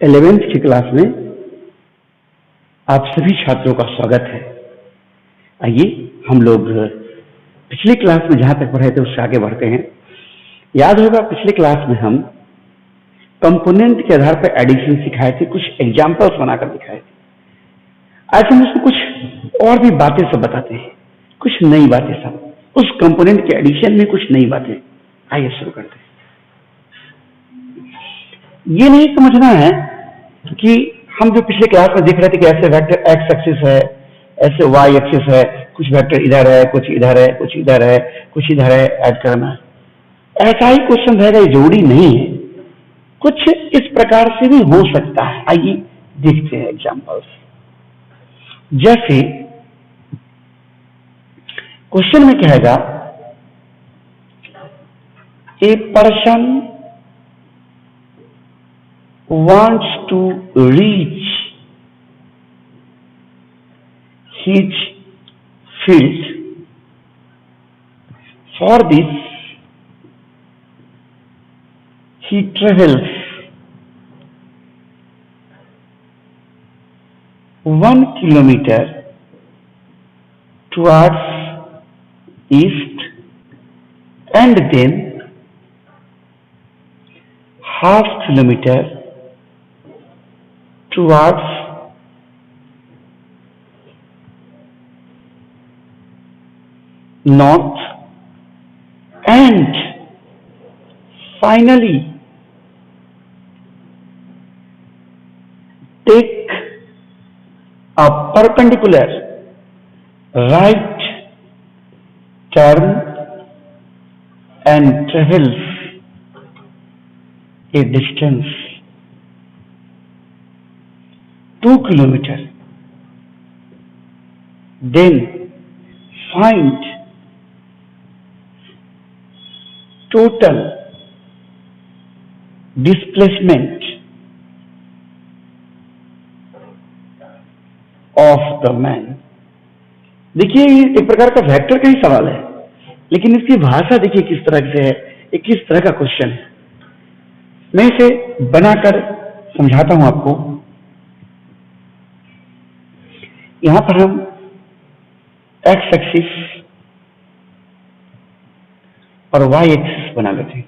11th की class में आप सभी छात्रों का स्वागत है। आइए हम लोग पिछली क्लास में जहां तक पढ़े थे उससे आगे बढ़ते हैं। याद होगा पिछली क्लास में हम कंपोनेंट के आधार पर एडिशन सिखाए थे, कुछ एग्जाम्पल्स बनाकर दिखाए थे। आज हम उसमें कुछ और भी बातें सब बताते हैं, कुछ नई बातें सब उस कंपोनेंट के एडिशन में कुछ नई बातें। आइए शुरू करते हैं। ये नहीं समझना है कि हम जो पिछले क्लास में देख रहे थे कि ऐसे वेक्टर एक्स एक्सिस है, ऐसे वाई एक्सिस है, कुछ वेक्टर इधर है, कुछ इधर है, कुछ इधर है, कुछ इधर है, ऐड करना है। ऐसा ही क्वेश्चन रहेगा, ये जरूरी नहीं है, कुछ इस प्रकार से भी हो सकता है। आइए देखते हैं एग्जांपल्स। जैसे क्वेश्चन में कहेगा a person wants to reach his field. For this, he travels 1 kilometer towards east and then half kilometer towards north and finally take a perpendicular right turn and travels a distance 2 kilometers. Then find total displacement of the man. देखिए ये एक प्रकार का vector का ही सवाल है, लेकिन इसकी भाषा देखिए किस तरह से है, ये किस तरह का क्वेश्चन है। मैं इसे बनाकर समझाता हूं आपको। यहां पर हम एक्स एक्सिस और वाई एक्सिस बना लेते हैं।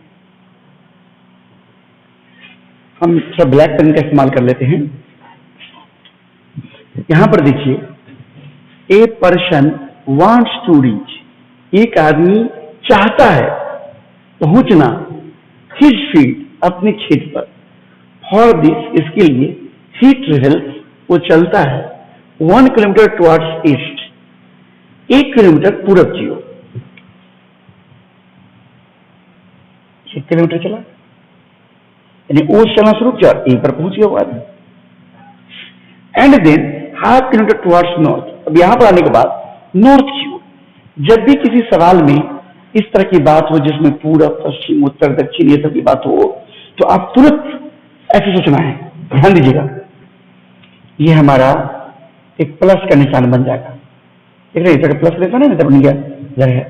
हम थोड़ा ब्लैक पेन का इस्तेमाल कर लेते हैं। यहां पर देखिए a person wants to reach, एक आदमी चाहता है पहुंचना हिज फील्ड, अपने खेत पर। फॉर दिस, इसके लिए ही ट्रेवल्स, वो चलता है 1 किलोमीटर टुवर्ड्स ईस्ट, 1 किलोमीटर पूरब की ओर। 1 किलोमीटर चला, यानी ओ चलना शुरू किया, ए पर पहुंच गया वो आदमी। And than half kilometre towards north. अब यहां पर आने के बाद नॉर्थ की ओर। जब भी किसी सवाल में इस तरह की बात हो जिसमें पूरब पश्चिम उत्तर दक्षिण ये सब की बात हो, तो आप तुरंत ऐसे सोचना है। ध्यान दीजिएगा, ये हमारा एक प्लस का निशान बन जाएगा। देख रहे हैं प्लस निशान है ना, बन गया इधर है।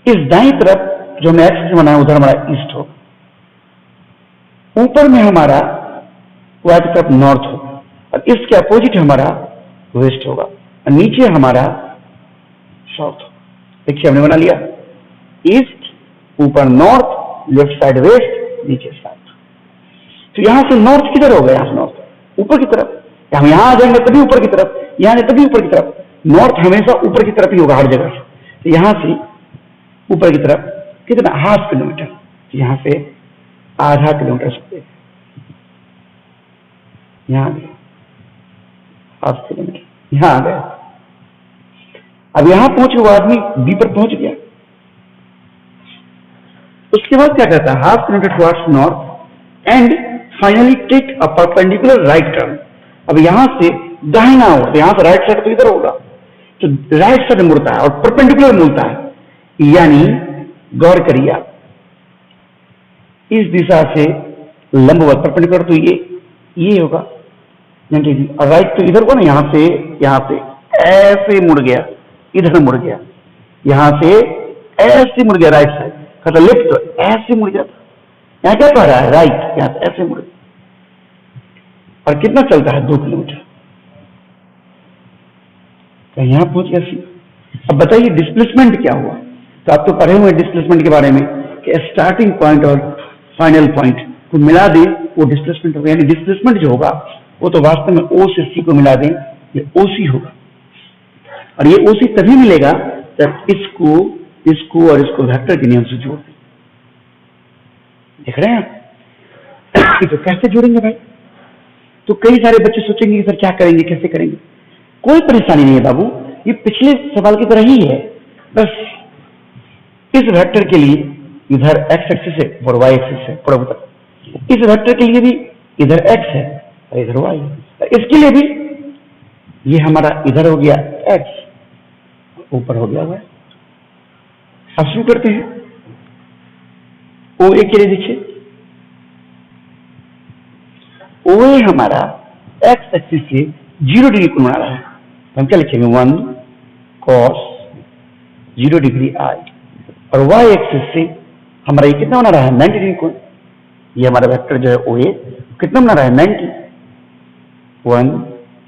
इस दाईं तरफ जो हमने एक्स बनाया उधर हमारा ईस्ट होगा, ऊपर में हमारा वाई की तरफ नॉर्थ होगा, और इसके अपोजिट हमारा वेस्ट होगा, और नीचे हमारा साउथ होगा। देखिए हमने बना लिया ईस्ट, ऊपर नॉर्थ, लेफ्ट साइड वेस्ट, नीचे साउथ। तो यहां से नॉर्थ किधर होगा? यहां से नॉर्थ ऊपर की तरफ। हम यहां आ जाएंगे तभी ऊपर की तरफ, यहां से तभी ऊपर की तरफ। नॉर्थ हमेशा ऊपर की तरफ ही होगा हर जगह से। तो यहां से ऊपर की तरफ कितना? Half kilometre. यहां से आधा किलोमीटर से यहां आ गया, हाफ किलोमीटर यहां आ गया। अब यहां पहुंच के वो आदमी बी पर पहुंच गया। उसके बाद क्या कहता है? Half kilometre towards north and finally take a perpendicular right turn. अब यहां से दाहिना ओर, यहां से राइट साइड तो इधर होगा, तो राइट साइड मुड़ता है और परपेंडिकुलर मुड़ता है। यानी गौर करिए आप, इस दिशा से लंबवत परपेंडिकुलर तो ये होगा, और राइट तो इधर को ना, यहां से ऐसे मुड़ गया, इधर मुड़ गया, यहां से ऐसे मुड़ गया राइट साइड। कहता लेफ्ट तो ऐसे मुड़ जाता, यहां क्या कह रहा है? राइट, यहां से ऐसे मुड़ गया। और कितना चलता है 2 किलोमीटर, तो यहाँ पहुंच गया सी। अब बताइए डिस्प्लेसमेंट क्या हुआ। तो आप तो पढ़े हुए डिस्प्लेसमेंट के बारे में कि स्टार्टिंग पॉइंट और फाइनल पॉइंट को मिला दें वो डिस्प्लेसमेंट होगा। यानी डिस्प्लेसमेंट जो होगा वो तो वास्तव में ओ से सी को मिला दें ये ओसी होगा। और ये ओसी तभी मिलेगा जब इसको इसको और इसको वेक्टर के नियम से जोड़ दें। देख रहे हैं आप तो कैसे जोड़ेंगे भाई। तो कई सारे बच्चे सोचेंगे कि सर क्या करेंगे, कैसे करेंगे। कोई परेशानी नहीं है बाबू, ये पिछले सवाल की तरह ही है। बस इस वेक्टर के लिए इधर एक्स एक्सिस है और वाई एक्सिस है पूरा बता। इस वेक्टर के लिए भी इधर एक्स है और इधर वाई है। इसके लिए भी ये हमारा इधर हो गया एक्स, ऊपर हो गया वाई। अब शुरू करते हैं। ओ ए के लिए देखिए, ओ ए हमारा एक्स एक्सिस से 0 डिग्री कोण बना रहा है। हम क्या लिखेंगे 1 cos 0 डिग्री आई। और वाई एक्सिस से हमारा ये कितना बना रहा है 90 डिग्री कोण। ये हमारा वेक्टर जो है ओ ए कितना बना रहा है 90, 1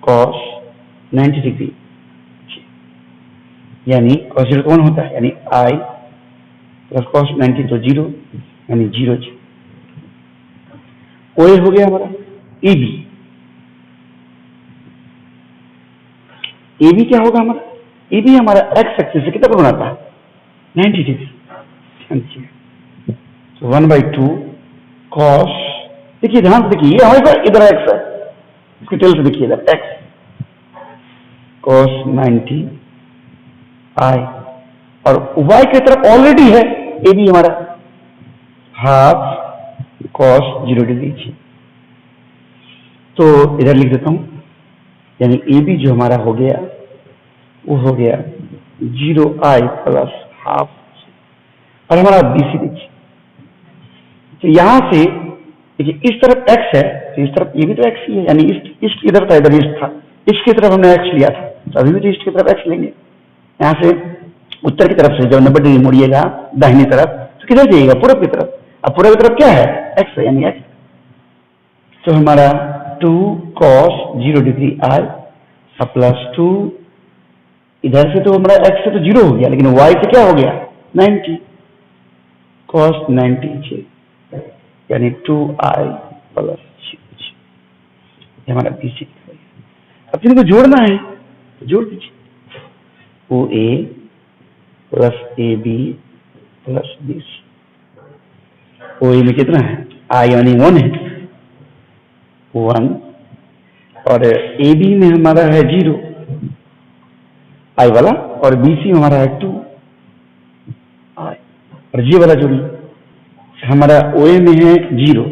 cos 90 डिग्री, यानी cos 0 कौन होता है, यानी आई प्लस cos 90 तो 0, यानी 0। ओ ए हो गया हमारा ए बी। ए बी क्या होगा हमारा, ए बी हमारा एक्स एक्सिस से कितना कोण बनाता है 90 डिग्री। तो 1/2 cos, देखिए ध्यान से देखिए, ये हमारे इधर एक्स है, इसके टेल से देखिए इधर एक्स cos 90 आई। और y की तरफ ऑलरेडी है ए बी हमारा हाफ cos 0 डिग्री। तो इधर लिख देता हूं, यानी ए बी जो हमारा हो गया वो हो गया 0i प्लस हाफ। और हमारा बीसी देखिए, तो यहां से देखिए इस तरफ x है तो इस तरफ ये भी तो x ही है, यानी ईस्ट की तरफ था, इधर ईस्ट था, ईस्ट की तरफ हमने x लिया था तो अभी भी तो ईस्ट की तरफ x लेंगे। यहां से उत्तर की तरफ से जब 90 डिग्री मुड़िएगा दाहिनी तरफ तो किधर जाइएगा पूरब की तरफ। अब पूरब की तरफ क्या है x है, यानी x। तो हमारा 2 cos 0 डिग्री आई प्लस 2, इधर से तो हमारा x से तो 0 हो गया, लेकिन y से क्या हो गया 90 cos 90, यानी 2i प्लस 0। हमारा बीसी। अब इनको जोड़ना है तो जोड़ दीजिए, O A plus A B plus BC. O A में कितना है आई यानी 1 है 1, और ए बी में हमारा है 0 आई वाला, और बीसी में हमारा है 2 आई। और जी वाला जोड़िए, हमारा ओ ए में है 0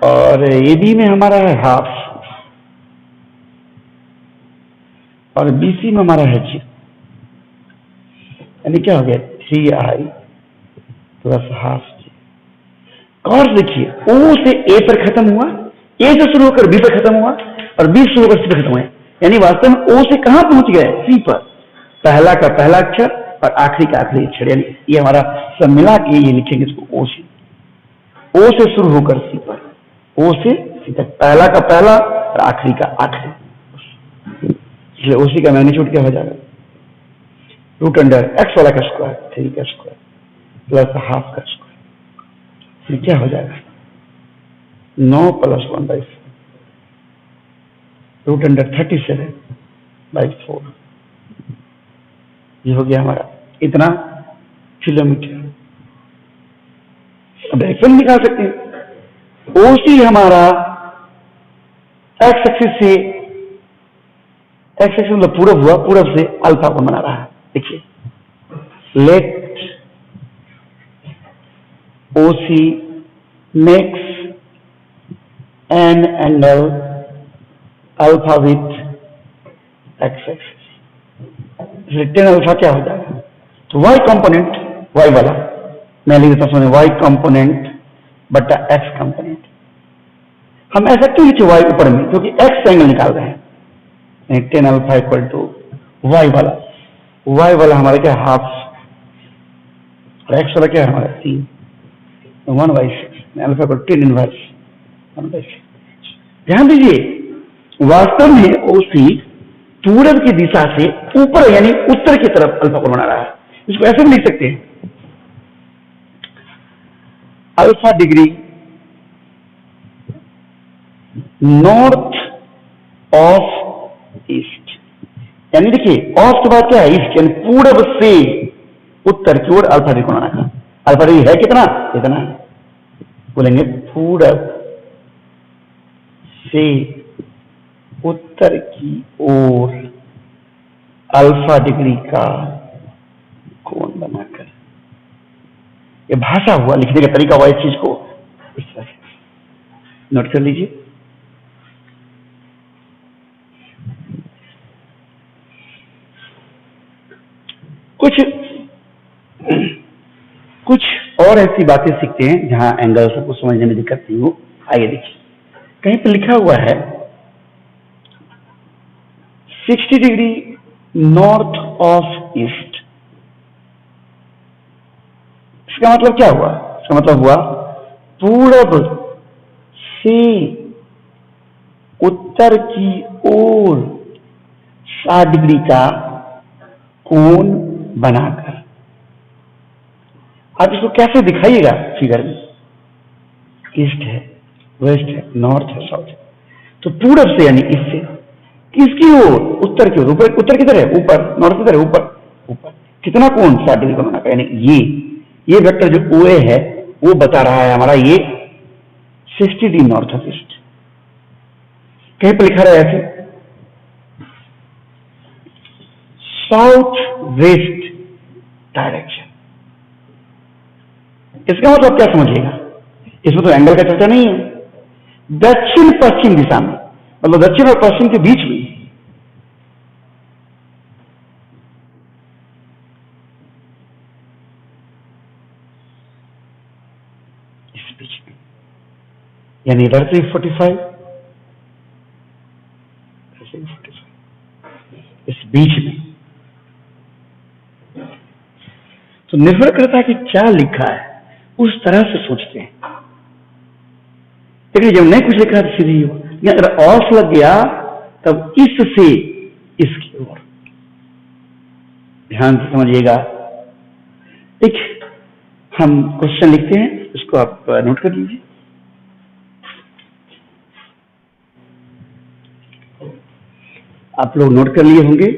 और ए बी में हमारा है हाफ और बीसी में हमारा है 0, यानी क्या हो गया 3i प्लस हाफ। और देखिए ओ से ए पर खत्म हुआ, ए से शुरू होकर बी पर खत्म हुआ और बी से शुरू होकर सी पर खत्म हुआ, यानी वास्तव में ओ से कहां पहुंच गए सी पर। पहला का पहला अक्षर और आखिरी का आखिरी अक्षर, यानी ये हमारा सब मिला के ये लिखेंगे इसको ओ से। ओ से शुरू होकर सी पर, ओ से सी तक, पहला का पहला और आखिरी का आखिरी। इसलिए ओसी का मैग्नीट्यूड क्या हो जाएगा रूट अंडर एक्स वाला का स्क्वायर 3 का स्क्वायर प्लस हाफ का स्क्वायर। फिर क्या हो जाएगा 9 प्लस 1/4 रूट अंडर 37/4। ये हो गया हमारा इतना किलोमीटर। अब डायरेक्शन निकाल सकते हैं। ओसी हमारा एक्स एक्सिस से, एक्स एक्सिस मतलब पूरब हुआ, पूरब से अल्फा को बना रहा है। देखिए let OC makes an angle alpha with X axis. Tan alpha क्या हो जाएगा, तो वाई कंपोनेंट वाई वाला मैं लिख देता हूं वाई कंपोनेंट बटा एक्स कंपोनेंट। हम ऐसा क्यों लिखे वाई ऊपर में, क्योंकि एक्स एंगल निकाल रहे हैं। Tan alpha equal to Y वाला हमारा क्या हाफ और एक्स वाला क्या है हमारा 3, 1/6 अल्फा इक्वल 10 इनवर्स ध्यान दीजिए, वास्तव में ओसी पूरब की दिशा से ऊपर यानी उत्तर की तरफ अल्फा कोण बना रहा है। इसको ऐसे भी लिख सकते हैं, alpha degree north of east, यानी देखिए ऑफ के बाद क्या है, ईस्ट, यानी पूरब से उत्तर की ओर अल्फा डिग्री कोण बनाना। अल्फा डिग्री है कितना, इतना बोलेंगे पूरब से उत्तर की ओर अल्फा डिग्री का कोण बनाकर। ये भाषा हुआ, लिखने का तरीका हुआ इस चीज को इस तरह से नोट कर लीजिए। कुछ और ऐसी बातें सीखते हैं जहां एंगल सबको समझने में दिक्कत नहीं हो। आइए देखिए, कहीं पर लिखा हुआ है 60 डिग्री नॉर्थ ऑफ ईस्ट। इसका मतलब क्या हुआ? इसका मतलब हुआ पूरब से उत्तर की ओर 60 डिग्री का कोण बनाकर। आप इसको कैसे दिखाइएगा फिगर में? ईस्ट है, वेस्ट है, नॉर्थ है, साउथ है। तो पूरब से यानी इससे किसकी ओर? उत्तर की ओर। ऊपर, उत्तर किधर है? ऊपर। नॉर्थ किधर है? ऊपर। ऊपर कितना कोण? 60 डिग्री का बनाकर। यानी ये वेक्टर जो OA है वो बता रहा है हमारा ये 60 डिग्री नॉर्थ ऑफ ईस्ट। कहीं पर लिखा रहा है ऐसे साउथ वेस्ट डायरेक्शन। इसका मतलब क्या समझिएगा? इसमें तो एंगल का चर्चा नहीं है। दक्षिण पश्चिम दिशा में, मतलब दक्षिण और पश्चिम के बीच में, इस बीच में, यानी इधर से 45, इस बीच में। तो निर्भर करता है कि क्या लिखा है, उस तरह से सोचते हैं। लेकिन जब नहीं कुछ लिखा तो सीधी हो, अगर ऑफ लग गया तब इससे इसकी ओर। ध्यान से समझिएगा। एक हम क्वेश्चन लिखते हैं, इसको आप नोट कर लीजिए। आप लोग नोट कर लिए होंगे,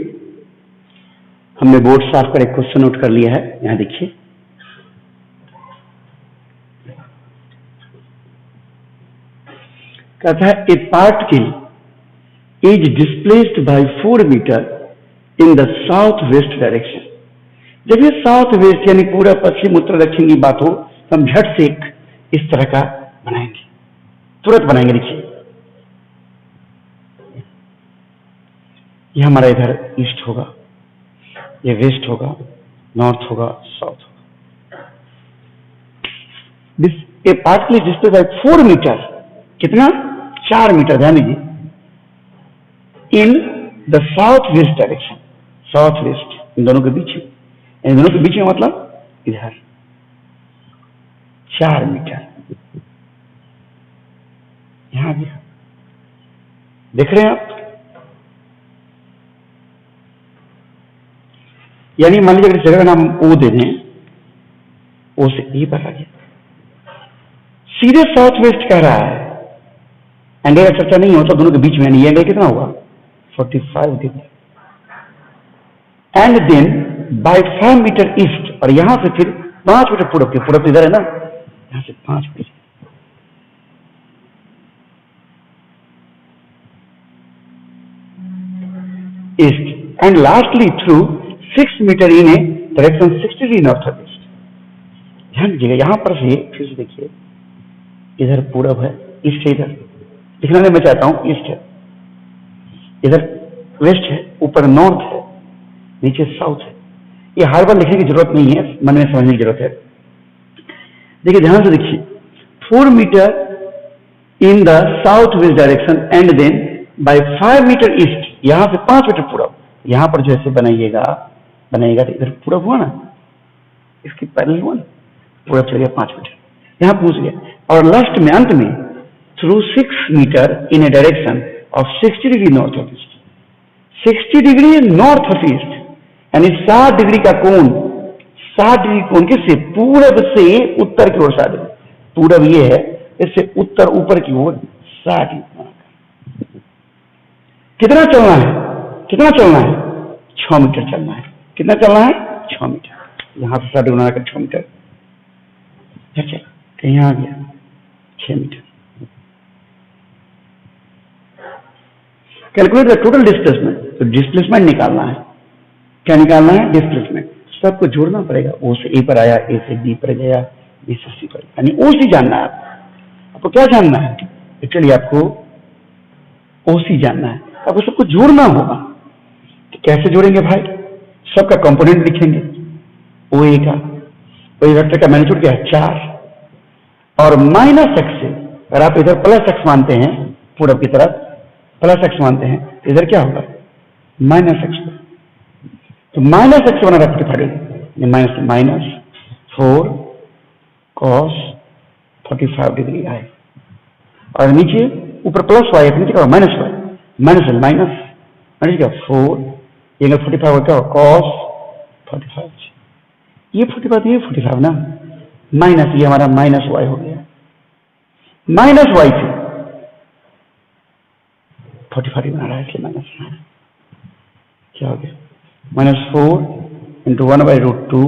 हमने बोर्ड साफ कर एक क्वेश्चन नोट कर लिया है। यहां देखिए, कहता है a particle is displaced by 4 metre in the south west direction. जब ये साउथ वेस्ट यानी पूरा पश्चिम उत्तर दक्षिण की बात हो तो हम झट से एक इस तरह का बनाएंगे, तुरंत बनाएंगे। देखिए, ये हमारा इधर ईस्ट होगा, ये वेस्ट होगा, नॉर्थ होगा, साउथ होगा। A particle is displaced by 4 meter, कितना? 4 मीटर। ध्यान दीजिए, in the south west direction, south west इन दोनों के बीच में, इन दोनों के बीच में मतलब इधर 4 मीटर। यहां भी देख रहे हैं आप? यानी मान लीजिए अगर जगह का नाम O दे दें, O से E पर आ गया, सीधे साउथ वेस्ट कह रहा है। एंगल का चर्चा नहीं होता दोनों के बीच में, यानी एंगल कितना हुआ? 45 degree. And then by 5 metre east, और यहां से फिर 5 मीटर पूरब के, पूरब इधर है ना, यहां से 5 metre east, and lastly through 6 metre in a direction 60 degree north of east. ध्यान दीजिएगा, यहां पर से फिर से देखिए, इधर पूरब है, ईस्ट है, इधर दिखना मैं चाहता हूं ईस्ट है, इधर वेस्ट है, ऊपर नॉर्थ है, नीचे साउथ है। ये हर बार लिखने की जरूरत नहीं है, मन में समझने की जरूरत है। देखिए, ध्यान से देखिए, 4 metre in the south west direction and then by 5 metre east, यहां से 5 मीटर पूरब। यहां पर जैसे बनाइएगा तो इधर पूरब हुआ ना, इसकी पैरेलल हुआ ना, पूरब चल गया 5 मीटर, यहां पहुंच गया। और लास्ट में, अंत में through 6 meter in a direction of 60 degree north of east. 60 degree north of east, यानी 60 डिग्री का कोण, 60 डिग्री कोण किससे? पूरब से उत्तर की ओर 60 डिग्री। पूरब ये है, इससे उत्तर ऊपर की ओर 60 डिग्री। कितना चलना है? कितना चलना है? 6 मीटर चलना है। कितना चलना है? 6 मीटर। यहां से 60 डिग्री बनाकर 6 मीटर। अच्छा, कहीं आ गया 6 metre. Calculate the total displacement. तो डिस्प्लेसमेंट निकालना है। क्या निकालना है? डिस्प्लेसमेंट। सबको जोड़ना पड़ेगा। ओ से ए पर आया, ए से बी पर गया, बी से सी पर, यानी ओ सी जानना है आपको। क्या जानना है? एक्चुअली आपको ओ सी जानना है। आपको सबको जोड़ना होगा। तो कैसे जोड़ेंगे भाई? सबका कंपोनेंट लिखेंगे। ओ ए का, ओ ए वेक्टर का मैग्नीट्यूड क्या है? 4, और माइनस एक्स से, अगर आप इधर प्लस एक्स मानते हैं, पूरब की तरफ प्लस एक्स मानते हैं, तो इधर क्या होगा? Minus x. तो माइनस एक्स बना रखते पड़े, माइनस माइनस 4 cos 45 डिग्री आए, और नीचे ऊपर प्लस वाई, नीचे क्या? माइनस वाई, माइनस माइनस क्या? 4 ये 45 क्या? cos 45। ये 45, ये 45 ना, माइनस ये हमारा माइनस वाई हो गया। माइनस वाई से 45 बना रहा है, इसलिए माइनस क्या हो गया? -4 इंटू 1/√2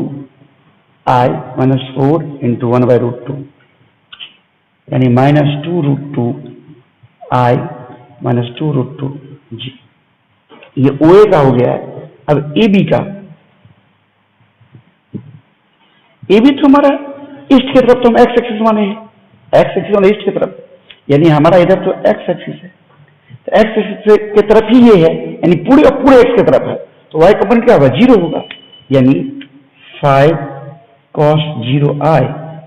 I -4 इंटू 1/√2, यानी -2√2 I -2√2 G। ये OA का हो गया है। अब AB का, AB तो हमारा ईस्ट की तरफ, तो हम एक्स एक्सिस माने हैं, एक्स एक्सिस वाले ईस्ट की तरफ, यानी हमारा इधर तो एक्स एक्सिस है, तो एक्स एक्सिस की तरफ ही ये है, यानी पूरे एक्स की तरफ है। तो y कंपोनेंट क्या होगा? 0 होगा, यानी 5 cos 0i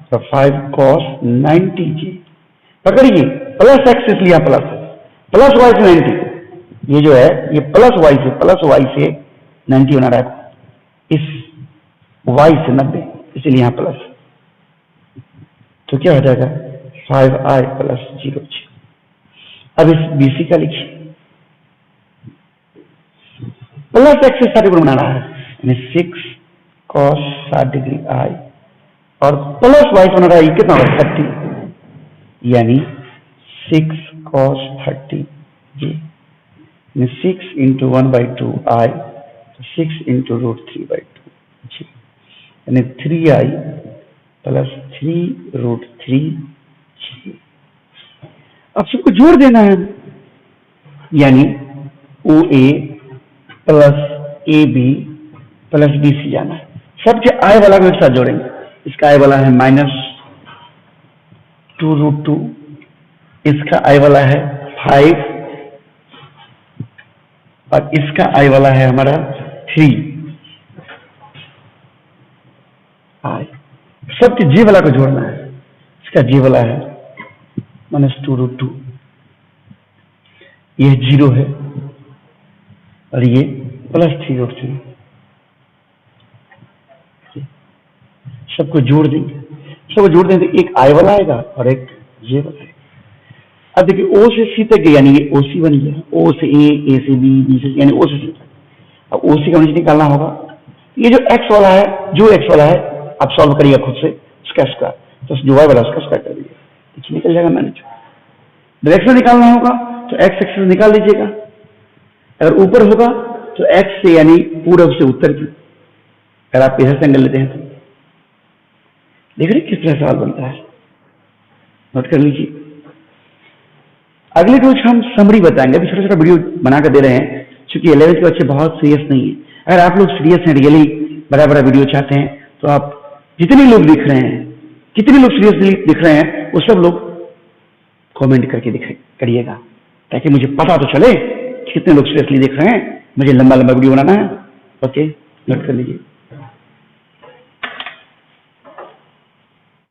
तो 5 cos 90g। पकड़िए, प्लस एक्स इसलिए प्लस है, प्लस वाई से 90, ये जो है ये प्लस वाई से 90 बना रहा है, इस वाई से 90, इसलिए यहां प्लस। तो क्या हो जाएगा? 5i + 0g। अब इस BC का लिखिए, प्लस एक्स से 60 डिग्री बना रहा है, यानी 6 cos 60 डिग्री I, और प्लस वाई बना रहा है, ये कितना होगा? 30, यानी 6 cos 30g, 6 इंटू 1/2 I, तो 6 इंटू √3/2g, यानी 3i + 3√3g। अब सबको जोड़ देना है, यानी OA + AB + BC जाना है। सबके I वाला को एक साथ जोड़ेंगे। इसका I वाला है -2√2, इसका I वाला है 5, और इसका I वाला है हमारा 3 I। सबके G वाला को जोड़ना है। इसका G वाला है -2√2, ये 0 है, और ये +3√3। सबको जोड़ देंगे, तो एक I वाला आएगा और एक J वाला आएगा। अब देखिए O से C तक गया, यानी ये OC बन गया। O से A से B, B से C, यानी O से C तक। अब OC का मैग्नीट्यूड निकालना होगा। ये जो X वाला है, आप सॉल्व करिएगा खुद से, उसका स्क्वायर, तो जो Y वाला उसका स्क्वायर कर दीजिए, तो निकल जाएगा मैग्नीट्यूड। डायरेक्शन निकालना होगा तो X एक्सिस निकाल लीजिएगा। अगर ऊपर होगा तो X से, यानी पूरब से उत्तर की, अगर आप इधर से एंगल लेते हैं तो देख रहे किस तरह सवाल बनता है, नोट कर लीजिए। अगले रोज हम समरी बताएंगे। अभी छोटा छोटा वीडियो बनाकर दे रहे हैं, क्योंकि 11th के बच्चे बहुत सीरियस नहीं है। अगर आप लोग सीरियस हैं, रियली बड़ा बड़ा वीडियो चाहते हैं, तो आप जितने लोग दिख रहे हैं, कितने लोग सीरियसली दिख रहे हैं, वो सब लोग कमेंट करके करिएगा, ताकि मुझे पता तो चले कितने लोग सीरियसली देख रहे हैं। मुझे लंबा वीडियो बनाना है। ओके, नोट कर लीजिए।